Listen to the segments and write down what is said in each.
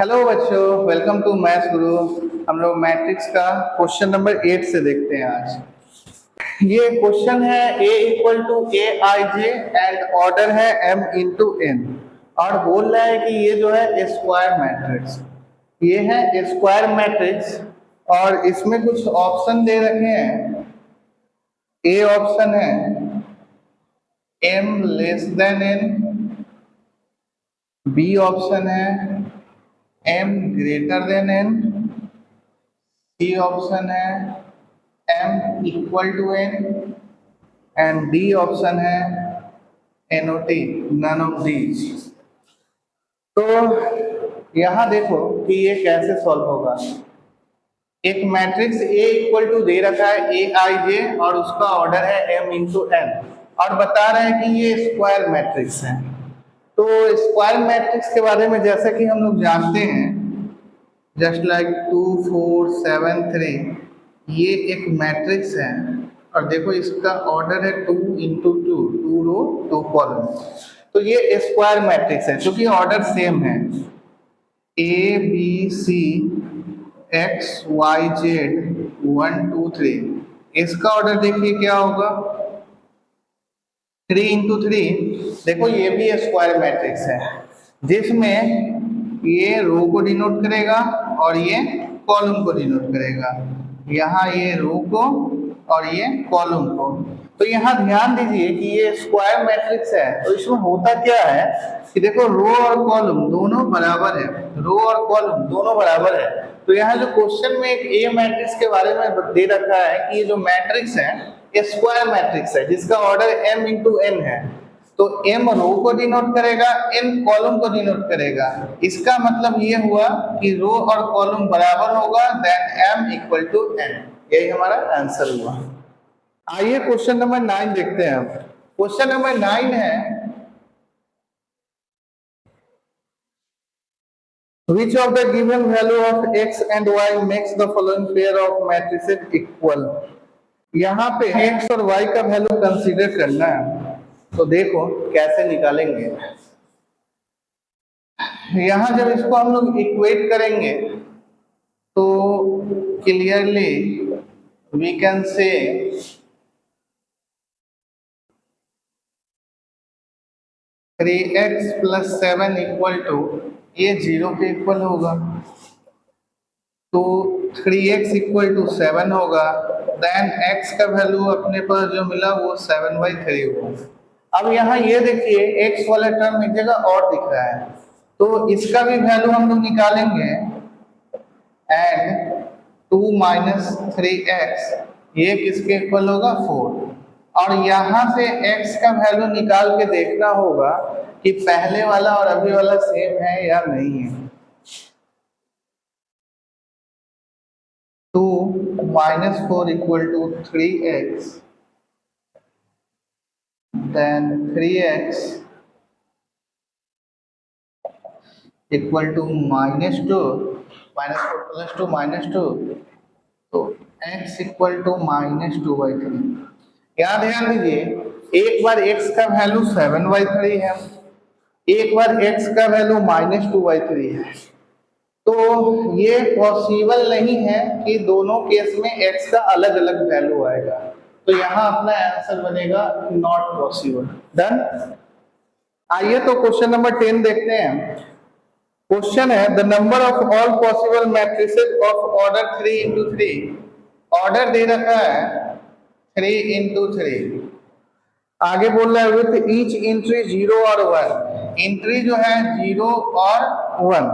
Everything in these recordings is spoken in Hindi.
हेलो बच्चों, वेलकम टू मैथ्स गुरु। हम लोग मैट्रिक्स का क्वेश्चन नंबर 8 से देखते हैं आज। ये क्वेश्चन है a equal to a i j and order है m इंटू n और बोल रहा है कि ये जो है स्क्वायर मैट्रिक्स, ये है स्क्वायर मैट्रिक्स और इसमें कुछ ऑप्शन दे रखे हैं। ए ऑप्शन है m less than n, B option है m greater than n, C option है m equal to n and D option है NOT, नन ऑफ दीज। तो यहाँ देखो कि ये कैसे सॉल्व होगा। एक मैट्रिक्स A इक्वल टू दे रखा है ए आई जे और उसका ऑर्डर है m इंटू n और बता रहे हैं कि ये स्क्वायर मैट्रिक्स है। तो स्क्वायर मैट्रिक्स के बारे में जैसा कि हम लोग जानते हैं, जस्ट लाइक 2 4 7 3, ये एक मैट्रिक्स है और देखो इसका ऑर्डर है 2 इंटू 2, 2 रो 2 कॉलम। तो ये स्क्वायर मैट्रिक्स है क्योंकि ऑर्डर सेम है, A B C X Y Z 1 2 3। इसका ऑर्डर देखिए क्या होगा, 3 इंटू 3। देखो ये भी स्क्वायर मैट्रिक्स है जिसमें ये रो को डिनोट करेगा और ये कॉलम को डिनोट करेगा। यहाँ ये रो को और ये कॉलम को। तो यहाँ ध्यान दीजिए कि ये स्क्वायर मैट्रिक्स है। तो इसमें होता क्या है कि देखो रो और कॉलम दोनों बराबर है, रो और कॉलम दोनों बराबर है। तो यहाँ जो क्वेश्चन में एक ए मैट्रिक्स के बारे में दे रखा है कि ये जो मैट्रिक्स है ये स्क्वायर मैट्रिक्स है जिसका ऑर्डर m इंटू n है। तो m रो को डिनोट करेगा, n कॉलम को डिनोट करेगा। इसका मतलब ये हुआ कि रो और कॉलम बराबर होगा, then m equal to n। यही हमारा आंसर हुआ। आइए क्वेश्चन नंबर 9 देखते हैं। क्वेश्चन नंबर 9 है which of the given value of x and y makes the following pair of matrices equal। यहाँ पे x और y का वैल्यू कंसीडर करना है। तो देखो कैसे निकालेंगे। यहाँ जब इसको हम लोग इक्वेट करेंगे तो clearly we can say 3x plus 7 equal to, ये 0 के इक्वल होगा तो 3x इक्वल टू 7 होगा। देन x का वैल्यू अपने पास जो मिला वो 7/3 होगा। अब यहाँ ये देखिए x वाला टर्म एक जगह और दिख रहा है तो इसका भी वैल्यू हम लोग निकालेंगे एंड 2 माइनस 3x ये किसके इक्वल होगा 4। और यहाँ से x का वैल्यू निकाल के देखना होगा कि पहले वाला और अभी वाला सेम है या नहीं है। 2 minus 4 equal to 3x, then 3x equal to minus 2, minus 4 plus 2 minus 2, तो x equal to minus 2/3। यहाँ ध्यान दीजिए, एक बार x का वैल्यू 7/3 है, एक बार x का वैल्यू -2/3 है। तो ये पॉसिबल नहीं है कि दोनों केस में x का अलग अलग वैल्यू आएगा। तो यहाँ अपना आंसर बनेगा नॉट पॉसिबल। डन। आइए तो क्वेश्चन नंबर 10 देखते हैं। क्वेश्चन है the number of all possible matrices of order 3 into 3। Order दे रखा है 3 इंटू 3। आगे बोल रहा है विथ ईच एंट्री 0 और 1। एंट्री जो है 0 और 1।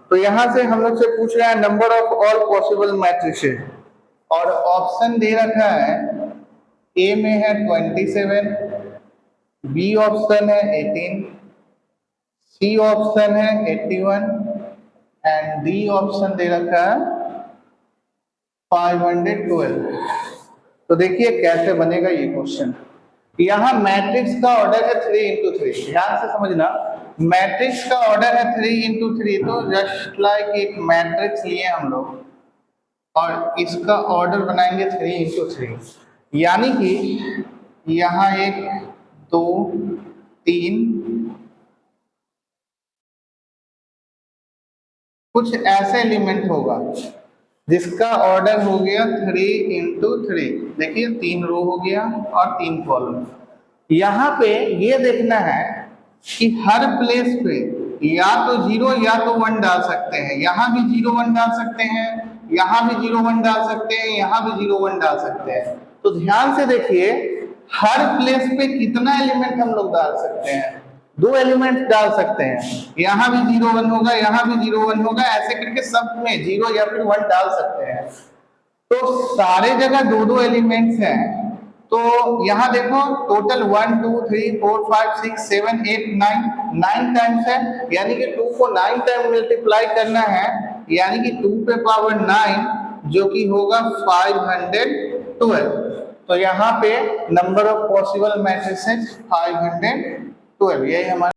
तो यहां से हम लोग से पूछ रहा है number of all possible matrices और ऑप्शन दे रखा है ए में है 27, बी ऑप्शन है 18, सी ऑप्शन है 81 एंड डी ऑप्शन दे रखा है 512। तो देखिए कैसे बनेगा ये क्वेश्चन। यहाँ मैट्रिक्स का ऑर्डर है 3 इंटू 3। ध्यान से समझना, मैट्रिक्स का ऑर्डर है 3 इंटू 3। तो जस्ट लाइक एक मैट्रिक्स लिए हम लोग और इसका ऑर्डर बनाएंगे 3 इंटू 3। यानी कि यहाँ 1 2 3 कुछ ऐसा एलिमेंट होगा जिसका ऑर्डर हो गया 3 × 3। देखिए 3 रो हो गया और 3 कॉलम। यहाँ पे ये देखना है कि हर प्लेस पे या तो 0 या तो 1 डाल सकते हैं। यहाँ भी 0 1 डाल सकते हैं, यहाँ भी 0 1 डाल सकते हैं, यहाँ भी 0 1 डाल सकते हैं। तो ध्यान से देखिए हर प्लेस पे कितना एलिमेंट हम लोग डाल सकते हैं, 2 एलिमेंट डाल सकते हैं। यहाँ भी 0 1 होगा, यहाँ भी 0 1 होगा, ऐसे करके सब में 0 या फिर 1 डाल सकते हैं। तो सारे जगह 2 एलिमेंट्स हैं। तो यहाँ देखो टोटल 1 2 3 4 5 6 7 8 9 टाइम्स है, यानी कि 2 को 9 टाइम मल्टीप्लाई करना है, यानी कि 2 पे पावर 9 जो कि होगा 512। तो यहाँ पे नंबर ऑफ पॉसिबल मैट्रिसेस 512, यही हमारा